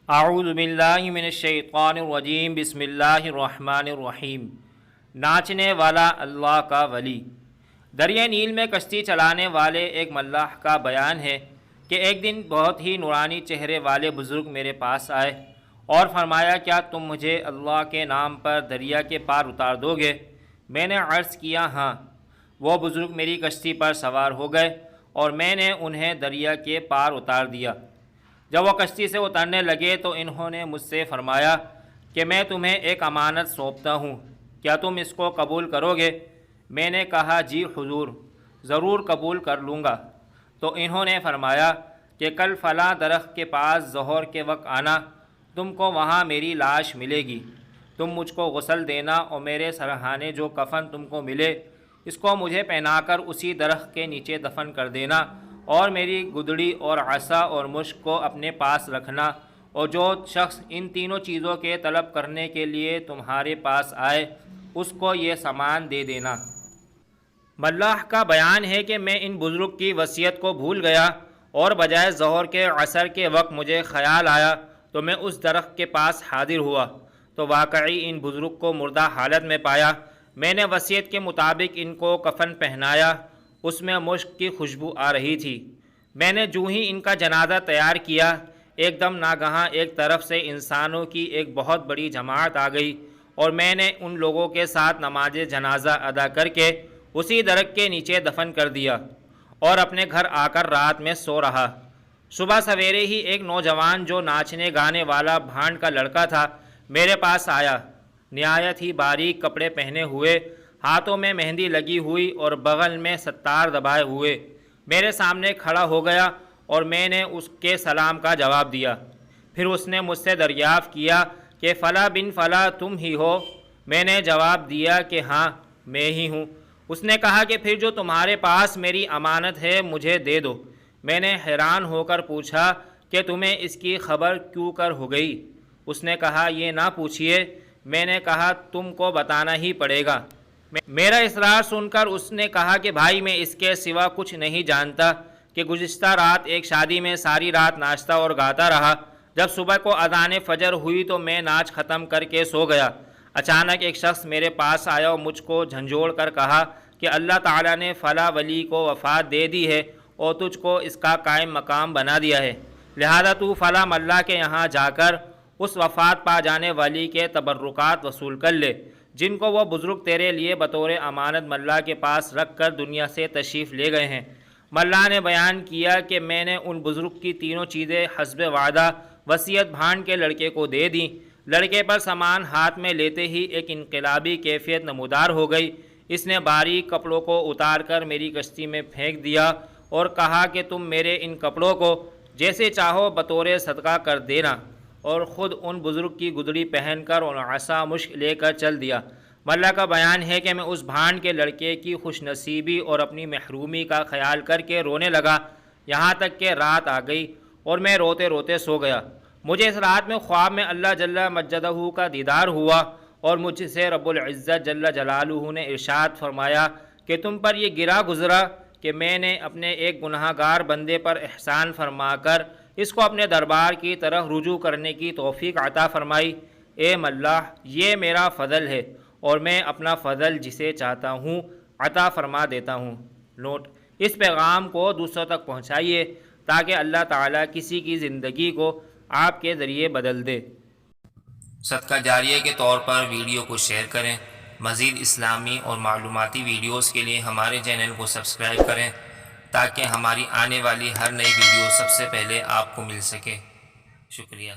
اعوذ باللہ من الشیطان الرجیم بسم اللہ الرحمن الرحیم۔ ناچنے والا اللہ کا ولی۔ دریا نیل میں کشتی چلانے والے ایک ملاح کا بیان ہے کہ ایک دن بہت ہی نورانی چہرے والے بزرگ میرے پاس آئے اور فرمایا، کیا تم مجھے اللہ کے نام پر دریا کے پار اتار دو گے؟ میں نے عرض کیا، ہاں۔ وہ بزرگ میری کشتی پر سوار ہو گئے اور میں نے انہیں دریا کے پار اتار دیا۔ جب وہ کشتی سے اترنے لگے تو انہوں نے مجھ سے فرمایا کہ میں تمہیں ایک امانت سونپتا ہوں، کیا تم اس کو قبول کرو گے؟ میں نے کہا، جی حضور، ضرور قبول کر لوں گا۔ تو انہوں نے فرمایا کہ کل فلاں درخت کے پاس ظہر کے وقت آنا، تم کو وہاں میری لاش ملے گی، تم مجھ کو غسل دینا اور میرے سرہانے جو کفن تم کو ملے اس کو مجھے پہنا کر اسی درخت کے نیچے دفن کر دینا، اور میری گدڑی اور عصا اور مشک کو اپنے پاس رکھنا، اور جو شخص ان تینوں چیزوں کے طلب کرنے کے لیے تمہارے پاس آئے اس کو یہ سامان دے دینا۔ ملاح کا بیان ہے کہ میں ان بزرگ کی وصیت کو بھول گیا اور بجائے ظہر کے عصر کے وقت مجھے خیال آیا تو میں اس درخت کے پاس حاضر ہوا تو واقعی ان بزرگ کو مردہ حالت میں پایا۔ میں نے وصیت کے مطابق ان کو کفن پہنایا، اس میں مشک کی خوشبو آ رہی تھی۔ میں نے جو ہی ان کا جنازہ تیار کیا، ایک دم ناگہاں ایک طرف سے انسانوں کی ایک بہت بڑی جماعت آ گئی اور میں نے ان لوگوں کے ساتھ نماز جنازہ ادا کر کے اسی درخت کے نیچے دفن کر دیا اور اپنے گھر آ کر رات میں سو رہا۔ صبح سویرے ہی ایک نوجوان جو ناچنے گانے والا بھانڈ کا لڑکا تھا میرے پاس آیا، نہایت ہی باریک کپڑے پہنے ہوئے، ہاتھوں میں مہندی لگی ہوئی اور بغل میں ستار دبائے ہوئے میرے سامنے کھڑا ہو گیا اور میں نے اس کے سلام کا جواب دیا۔ پھر اس نے مجھ سے دریافت کیا کہ فلاں بن فلاں تم ہی ہو؟ میں نے جواب دیا کہ ہاں میں ہی ہوں۔ اس نے کہا کہ پھر جو تمہارے پاس میری امانت ہے مجھے دے دو۔ میں نے حیران ہو کر پوچھا کہ تمہیں اس کی خبر کیوں کر ہو گئی؟ اس نے کہا، یہ نہ پوچھئے۔ میں نے کہا، تم کو بتانا ہی پڑے گا۔ میرا اصرار سن کر اس نے کہا کہ بھائی میں اس کے سوا کچھ نہیں جانتا کہ گزشتہ رات ایک شادی میں ساری رات ناچتا اور گاتا رہا۔ جب صبح کو اذان فجر ہوئی تو میں ناچ ختم کر کے سو گیا۔ اچانک ایک شخص میرے پاس آیا اور مجھ کو جھنجھوڑ کر کہا کہ اللہ تعالیٰ نے فلاں ولی کو وفات دے دی ہے اور تجھ کو اس کا قائم مقام بنا دیا ہے، لہذا تو فلاں ملا کے یہاں جا کر اس وفات پا جانے والی کے تبرکات وصول کر لے جن کو وہ بزرگ تیرے لیے بطور امانت ملا کے پاس رکھ کر دنیا سے تشریف لے گئے ہیں۔ ملا نے بیان کیا کہ میں نے ان بزرگ کی تینوں چیزیں حسب وعدہ وصیت بھانڈ کے لڑکے کو دے دیں۔ لڑکے پر سامان ہاتھ میں لیتے ہی ایک انقلابی کیفیت نمودار ہو گئی۔ اس نے باریک کپڑوں کو اتار کر میری کشتی میں پھینک دیا اور کہا کہ تم میرے ان کپڑوں کو جیسے چاہو بطور صدقہ کر دینا، اور خود ان بزرگ کی گدڑی پہن کر اور عصا مشک لے کر چل دیا۔ ملا کا بیان ہے کہ میں اس بھانڈ کے لڑکے کی خوش نصیبی اور اپنی محرومی کا خیال کر کے رونے لگا، یہاں تک کہ رات آ گئی اور میں روتے روتے سو گیا۔ مجھے اس رات میں خواب میں اللہ جل مجدہ کا دیدار ہوا اور مجھ سے رب العزت جل جلالہ نے ارشاد فرمایا کہ تم پر یہ گرا گزرا کہ میں نے اپنے ایک گناہ گار بندے پر احسان فرما کر اس کو اپنے دربار کی طرف رجوع کرنے کی توفیق عطا فرمائی۔ اے ملاح، یہ میرا فضل ہے اور میں اپنا فضل جسے چاہتا ہوں عطا فرما دیتا ہوں۔ نوٹ: اس پیغام کو دوسروں تک پہنچائیے تاکہ اللہ تعالیٰ کسی کی زندگی کو آپ کے ذریعے بدل دے۔ صدقہ جاریہ کے طور پر ویڈیو کو شیئر کریں۔ مزید اسلامی اور معلوماتی ویڈیوز کے لیے ہمارے چینل کو سبسکرائب کریں تاکہ ہماری آنے والی ہر نئی ویڈیو سب سے پہلے آپ کو مل سکے۔ شکریہ۔